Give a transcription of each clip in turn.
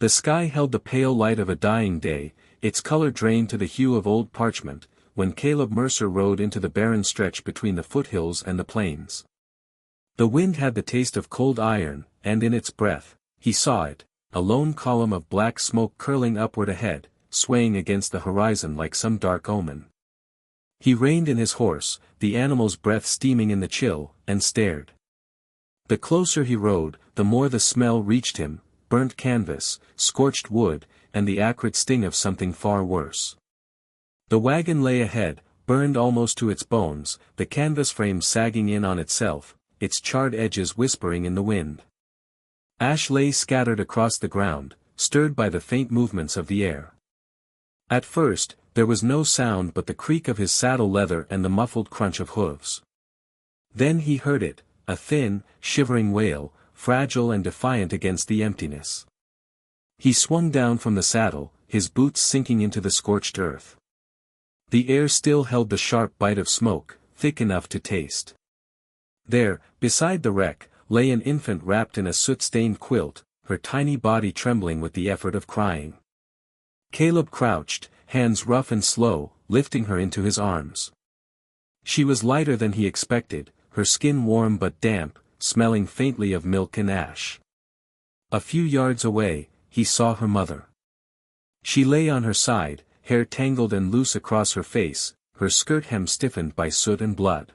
The sky held the pale light of a dying day, its color drained to the hue of old parchment, when Caleb Mercer rode into the barren stretch between the foothills and the plains. The wind had the taste of cold iron, and in its breath, he saw it, a lone column of black smoke curling upward ahead, swaying against the horizon like some dark omen. He reined in his horse, the animal's breath steaming in the chill, and stared. The closer he rode, the more the smell reached him, burnt canvas, scorched wood, and the acrid sting of something far worse. The wagon lay ahead, burned almost to its bones, the canvas frame sagging in on itself, its charred edges whispering in the wind. Ash lay scattered across the ground, stirred by the faint movements of the air. At first, there was no sound but the creak of his saddle leather and the muffled crunch of hooves. Then he heard it, a thin, shivering wail, fragile and defiant against the emptiness. He swung down from the saddle, his boots sinking into the scorched earth. The air still held the sharp bite of smoke, thick enough to taste. There, beside the wreck, lay an infant wrapped in a soot-stained quilt, her tiny body trembling with the effort of crying. Caleb crouched, hands rough and slow, lifting her into his arms. She was lighter than he expected, her skin warm but damp, smelling faintly of milk and ash. A few yards away, he saw her mother. She lay on her side, hair tangled and loose across her face, her skirt hem stiffened by soot and blood.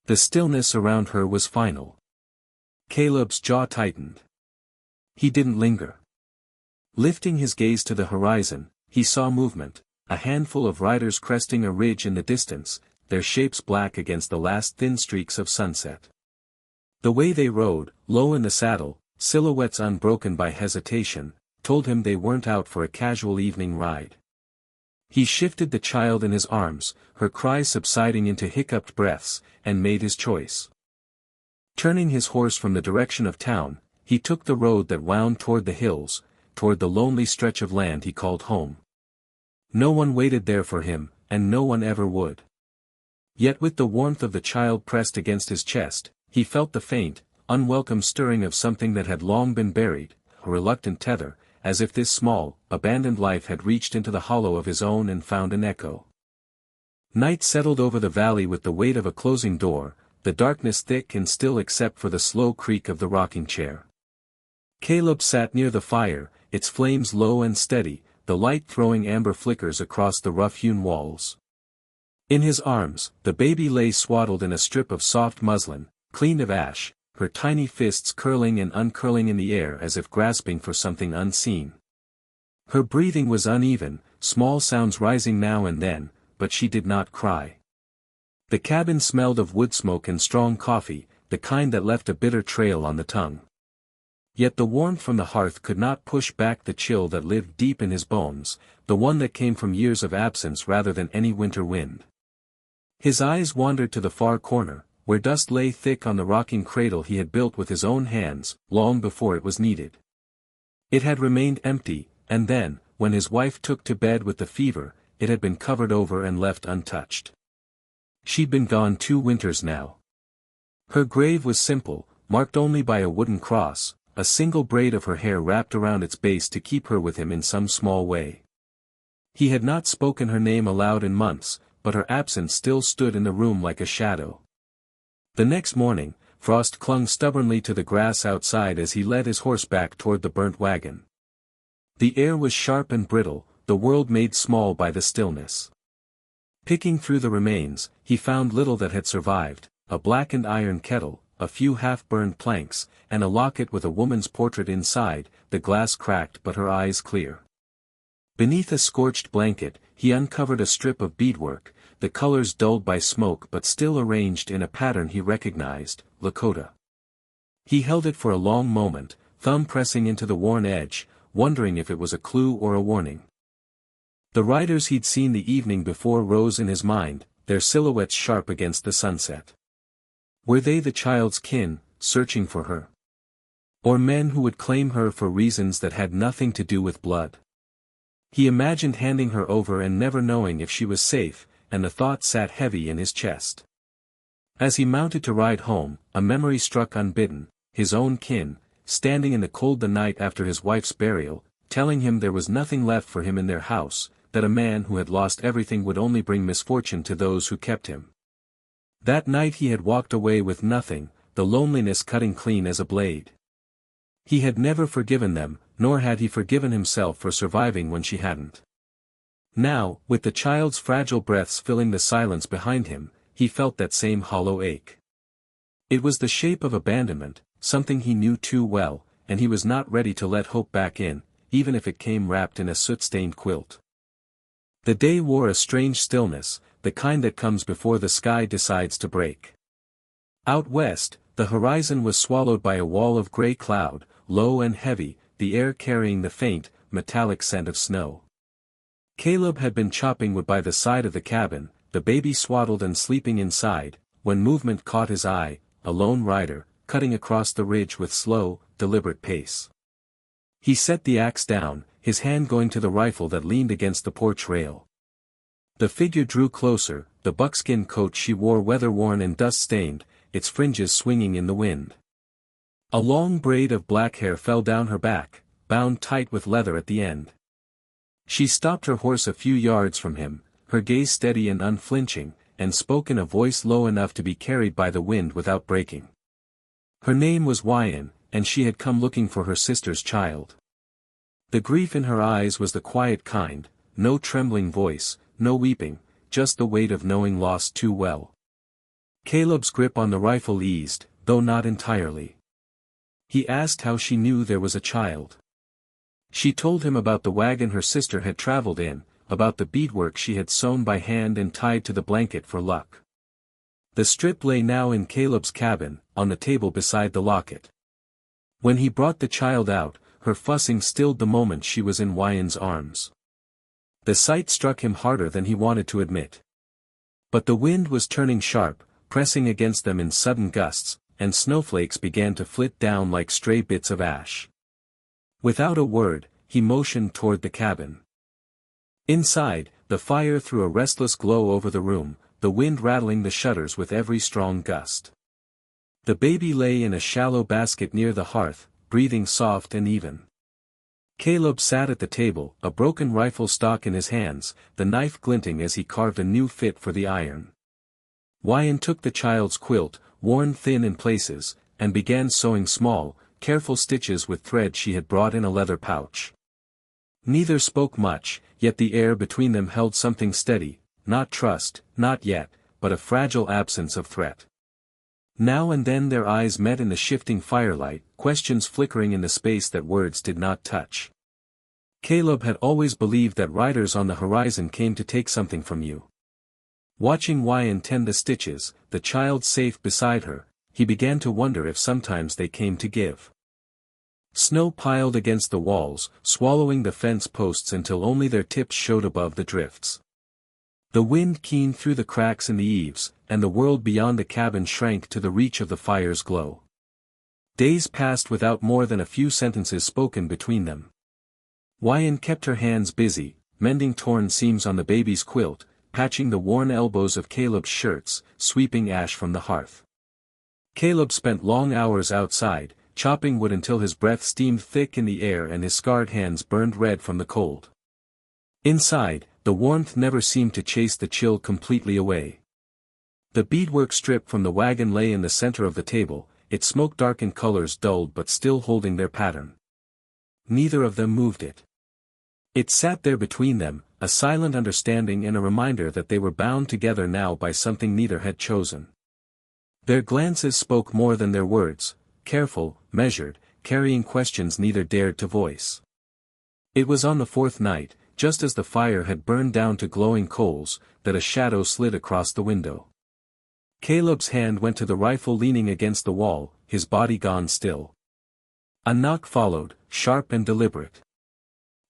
The stillness around her was final. Caleb's jaw tightened. He didn't linger. Lifting his gaze to the horizon, he saw movement, a handful of riders cresting a ridge in the distance, their shapes black against the last thin streaks of sunset. The way they rode, low in the saddle, silhouettes unbroken by hesitation, told him they weren't out for a casual evening ride. He shifted the child in his arms, her cries subsiding into hiccuped breaths, and made his choice. Turning his horse from the direction of town, he took the road that wound toward the hills, toward the lonely stretch of land he called home. No one waited there for him, and no one ever would. Yet with the warmth of the child pressed against his chest, he felt the faint, unwelcome stirring of something that had long been buried, a reluctant tether, as if this small, abandoned life had reached into the hollow of his own and found an echo. Night settled over the valley with the weight of a closing door, the darkness thick and still except for the slow creak of the rocking chair. Caleb sat near the fire, its flames low and steady, the light throwing amber flickers across the rough-hewn walls. In his arms, the baby lay swaddled in a strip of soft muslin, clean of ash, her tiny fists curling and uncurling in the air as if grasping for something unseen. Her breathing was uneven, small sounds rising now and then, but she did not cry. The cabin smelled of wood smoke and strong coffee, the kind that left a bitter trail on the tongue. Yet the warmth from the hearth could not push back the chill that lived deep in his bones, the one that came from years of absence rather than any winter wind. His eyes wandered to the far corner, where dust lay thick on the rocking cradle he had built with his own hands, long before it was needed. It had remained empty, and then, when his wife took to bed with the fever, it had been covered over and left untouched. She'd been gone 2 winters now. Her grave was simple, marked only by a wooden cross, a single braid of her hair wrapped around its base to keep her with him in some small way. He had not spoken her name aloud in months, but her absence still stood in the room like a shadow. The next morning, Frost clung stubbornly to the grass outside as he led his horse back toward the burnt wagon. The air was sharp and brittle, the world made small by the stillness. Picking through the remains, he found little that had survived, a blackened iron kettle, a few half-burned planks, and a locket with a woman's portrait inside, the glass cracked but her eyes clear. Beneath a scorched blanket, he uncovered a strip of beadwork, the colors dulled by smoke but still arranged in a pattern he recognized, Lakota. He held it for a long moment, thumb pressing into the worn edge, wondering if it was a clue or a warning. The riders he'd seen the evening before rose in his mind, their silhouettes sharp against the sunset. Were they the child's kin, searching for her? Or men who would claim her for reasons that had nothing to do with blood? He imagined handing her over and never knowing if she was safe, and the thought sat heavy in his chest. As he mounted to ride home, a memory struck unbidden, his own kin, standing in the cold the night after his wife's burial, telling him there was nothing left for him in their house, that a man who had lost everything would only bring misfortune to those who kept him. That night he had walked away with nothing, the loneliness cutting clean as a blade. He had never forgiven them, nor had he forgiven himself for surviving when she hadn't. Now, with the child's fragile breaths filling the silence behind him, he felt that same hollow ache. It was the shape of abandonment, something he knew too well, and he was not ready to let hope back in, even if it came wrapped in a soot-stained quilt. The day wore a strange stillness, the kind that comes before the sky decides to break. Out west, the horizon was swallowed by a wall of gray cloud, low and heavy, the air carrying the faint, metallic scent of snow. Caleb had been chopping wood by the side of the cabin, the baby swaddled and sleeping inside, when movement caught his eye, a lone rider, cutting across the ridge with slow, deliberate pace. He set the axe down, his hand going to the rifle that leaned against the porch rail. The figure drew closer, the buckskin coat she wore weather-worn and dust-stained, its fringes swinging in the wind. A long braid of black hair fell down her back, bound tight with leather at the end. She stopped her horse a few yards from him, her gaze steady and unflinching, and spoke in a voice low enough to be carried by the wind without breaking. Her name was Wiyan, and she had come looking for her sister's child. The grief in her eyes was the quiet kind, no trembling voice, no weeping, just the weight of knowing lost too well. Caleb's grip on the rifle eased, though not entirely. He asked how she knew there was a child. She told him about the wagon her sister had traveled in, about the beadwork she had sewn by hand and tied to the blanket for luck. The strip lay now in Caleb's cabin, on the table beside the locket. When he brought the child out, her fussing stilled the moment she was in Wiyan's arms. The sight struck him harder than he wanted to admit. But the wind was turning sharp, pressing against them in sudden gusts, and snowflakes began to flit down like stray bits of ash. Without a word, he motioned toward the cabin. Inside, the fire threw a restless glow over the room, the wind rattling the shutters with every strong gust. The baby lay in a shallow basket near the hearth, breathing soft and even. Caleb sat at the table, a broken rifle stock in his hands, the knife glinting as he carved a new fit for the iron. Wiyan took the child's quilt, worn thin in places, and began sewing small, careful stitches with thread she had brought in a leather pouch. Neither spoke much, yet the air between them held something steady, not trust, not yet, but a fragile absence of threat. Now and then their eyes met in the shifting firelight, questions flickering in the space that words did not touch. Caleb had always believed that riders on the horizon came to take something from you. Watching Wiyan tend the stitches, the child safe beside her, he began to wonder if sometimes they came to give. Snow piled against the walls, swallowing the fence posts until only their tips showed above the drifts. The wind keened through the cracks in the eaves, and the world beyond the cabin shrank to the reach of the fire's glow. Days passed without more than a few sentences spoken between them. Wiyan kept her hands busy, mending torn seams on the baby's quilt, patching the worn elbows of Caleb's shirts, sweeping ash from the hearth. Caleb spent long hours outside, chopping wood until his breath steamed thick in the air and his scarred hands burned red from the cold. Inside, the warmth never seemed to chase the chill completely away. The beadwork strip from the wagon lay in the center of the table, its smoke-darkened colors dulled but still holding their pattern. Neither of them moved it. It sat there between them, a silent understanding and a reminder that they were bound together now by something neither had chosen. Their glances spoke more than their words, careful, measured, carrying questions neither dared to voice. It was on the fourth night, just as the fire had burned down to glowing coals, that a shadow slid across the window. Caleb's hand went to the rifle leaning against the wall, his body gone still. A knock followed, sharp and deliberate.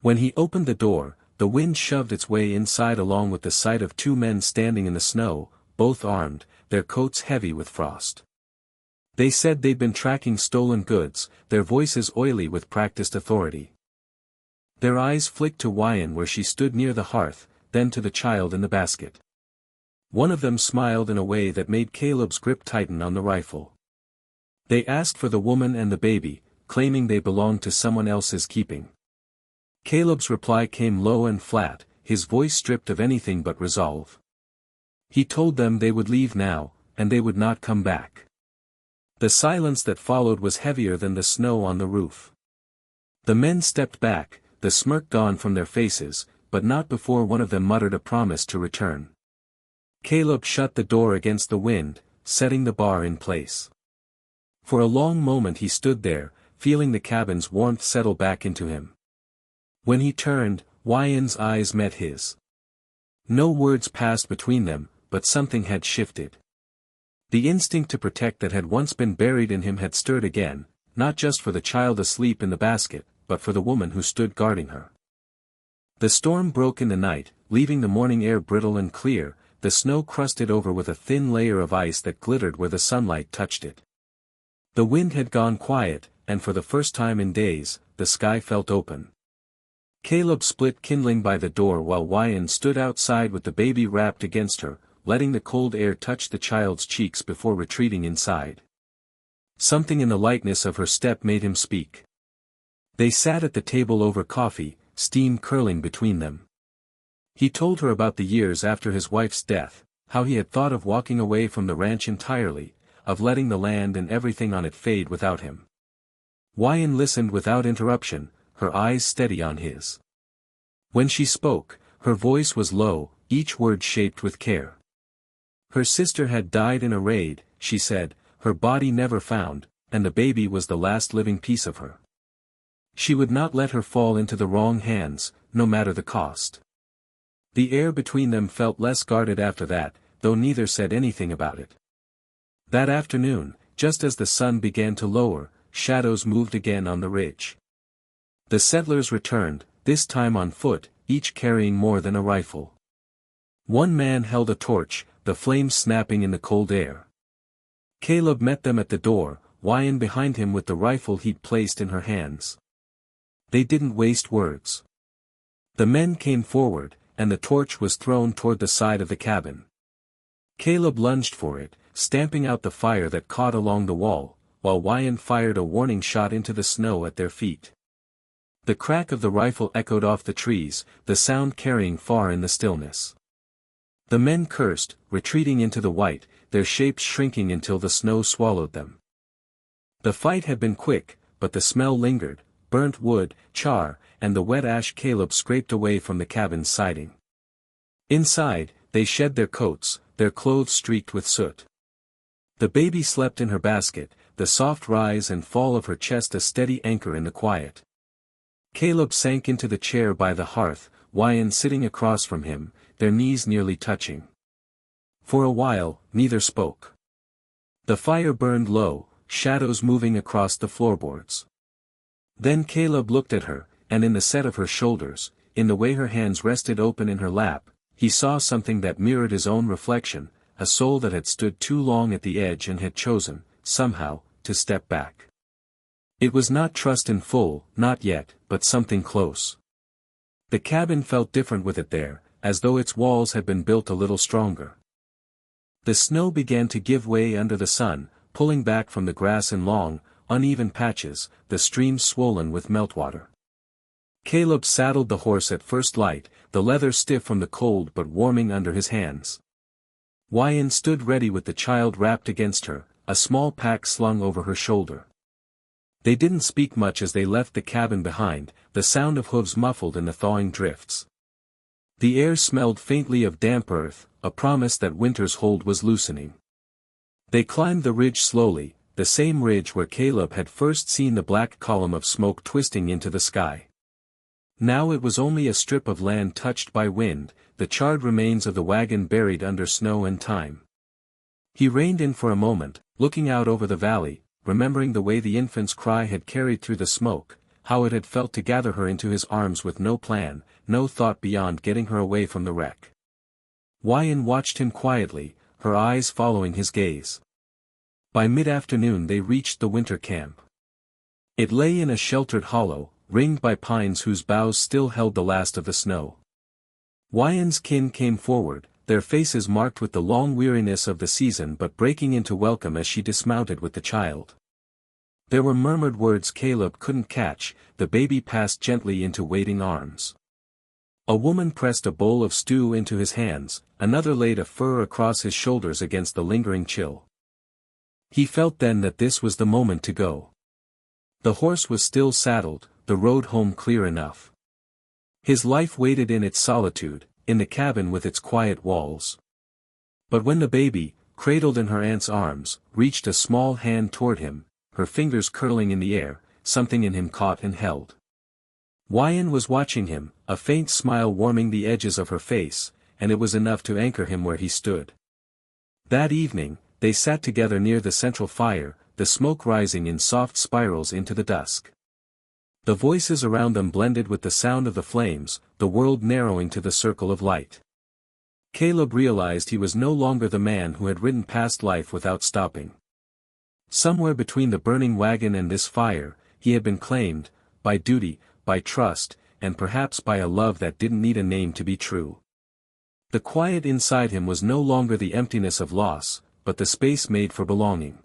When he opened the door, the wind shoved its way inside along with the sight of two men standing in the snow, both armed, their coats heavy with frost. They said they'd been tracking stolen goods, their voices oily with practiced authority. Their eyes flicked to Wiyan where she stood near the hearth, then to the child in the basket. One of them smiled in a way that made Caleb's grip tighten on the rifle. They asked for the woman and the baby, claiming they belonged to someone else's keeping. Caleb's reply came low and flat, his voice stripped of anything but resolve. He told them they would leave now, and they would not come back. The silence that followed was heavier than the snow on the roof. The men stepped back, the smirk gone from their faces, but not before one of them muttered a promise to return. Caleb shut the door against the wind, setting the bar in place. For a long moment he stood there, feeling the cabin's warmth settle back into him. When he turned, Wiyan's eyes met his. No words passed between them, but something had shifted. The instinct to protect that had once been buried in him had stirred again, not just for the child asleep in the basket, but for the woman who stood guarding her. The storm broke in the night, leaving the morning air brittle and clear, the snow crusted over with a thin layer of ice that glittered where the sunlight touched it. The wind had gone quiet, and for the first time in days, the sky felt open. Caleb split kindling by the door while Wiyan stood outside with the baby wrapped against her, letting the cold air touch the child's cheeks before retreating inside. Something in the lightness of her step made him speak. They sat at the table over coffee, steam curling between them. He told her about the years after his wife's death, how he had thought of walking away from the ranch entirely, of letting the land and everything on it fade without him. Wiyan listened without interruption, her eyes steady on his. When she spoke, her voice was low, each word shaped with care. Her sister had died in a raid, she said, her body never found, and the baby was the last living piece of her. She would not let her fall into the wrong hands, no matter the cost. The air between them felt less guarded after that, though neither said anything about it. That afternoon, just as the sun began to lower, shadows moved again on the ridge. The settlers returned, this time on foot, each carrying more than a rifle. One man held a torch, the flames snapping in the cold air. Caleb met them at the door, Wiyan behind him with the rifle he'd placed in her hands. They didn't waste words. The men came forward, and the torch was thrown toward the side of the cabin. Caleb lunged for it, stamping out the fire that caught along the wall, while Wiyan fired a warning shot into the snow at their feet. The crack of the rifle echoed off the trees, the sound carrying far in the stillness. The men cursed, retreating into the white, their shapes shrinking until the snow swallowed them. The fight had been quick, but the smell lingered, burnt wood, char, and the wet ash Caleb scraped away from the cabin's siding. Inside, they shed their coats, their clothes streaked with soot. The baby slept in her basket, the soft rise and fall of her chest a steady anchor in the quiet. Caleb sank into the chair by the hearth, Wiyan sitting across from him, their knees nearly touching. For a while, neither spoke. The fire burned low, shadows moving across the floorboards. Then Caleb looked at her, and in the set of her shoulders, in the way her hands rested open in her lap, he saw something that mirrored his own reflection, a soul that had stood too long at the edge and had chosen, somehow, to step back. It was not trust in full, not yet, but something close. The cabin felt different with it there, as though its walls had been built a little stronger. The snow began to give way under the sun, pulling back from the grass in long, uneven patches, the streams swollen with meltwater. Caleb saddled the horse at first light, the leather stiff from the cold but warming under his hands. Wiyan stood ready with the child wrapped against her, a small pack slung over her shoulder. They didn't speak much as they left the cabin behind, the sound of hooves muffled in the thawing drifts. The air smelled faintly of damp earth, a promise that winter's hold was loosening. They climbed the ridge slowly, the same ridge where Caleb had first seen the black column of smoke twisting into the sky. Now it was only a strip of land touched by wind, the charred remains of the wagon buried under snow and time. He reined in for a moment, looking out over the valley, remembering the way the infant's cry had carried through the smoke, how it had felt to gather her into his arms with no plan, no thought beyond getting her away from the wreck. Wiyan watched him quietly, her eyes following his gaze. By mid-afternoon they reached the winter camp. It lay in a sheltered hollow, ringed by pines whose boughs still held the last of the snow. Wiyan's kin came forward, their faces marked with the long weariness of the season but breaking into welcome as she dismounted with the child. There were murmured words Caleb couldn't catch, the baby passed gently into waiting arms. A woman pressed a bowl of stew into his hands, another laid a fur across his shoulders against the lingering chill. He felt then that this was the moment to go. The horse was still saddled, the road home clear enough. His life waited in its solitude, in the cabin with its quiet walls. But when the baby, cradled in her aunt's arms, reached a small hand toward him, her fingers curling in the air, something in him caught and held. Wiyan was watching him, a faint smile warming the edges of her face, and it was enough to anchor him where he stood. That evening, they sat together near the central fire, the smoke rising in soft spirals into the dusk. The voices around them blended with the sound of the flames, the world narrowing to the circle of light. Caleb realized he was no longer the man who had ridden past life without stopping. Somewhere between the burning wagon and this fire, he had been claimed, by duty, by trust, and perhaps by a love that didn't need a name to be true. The quiet inside him was no longer the emptiness of loss, but the space made for belonging.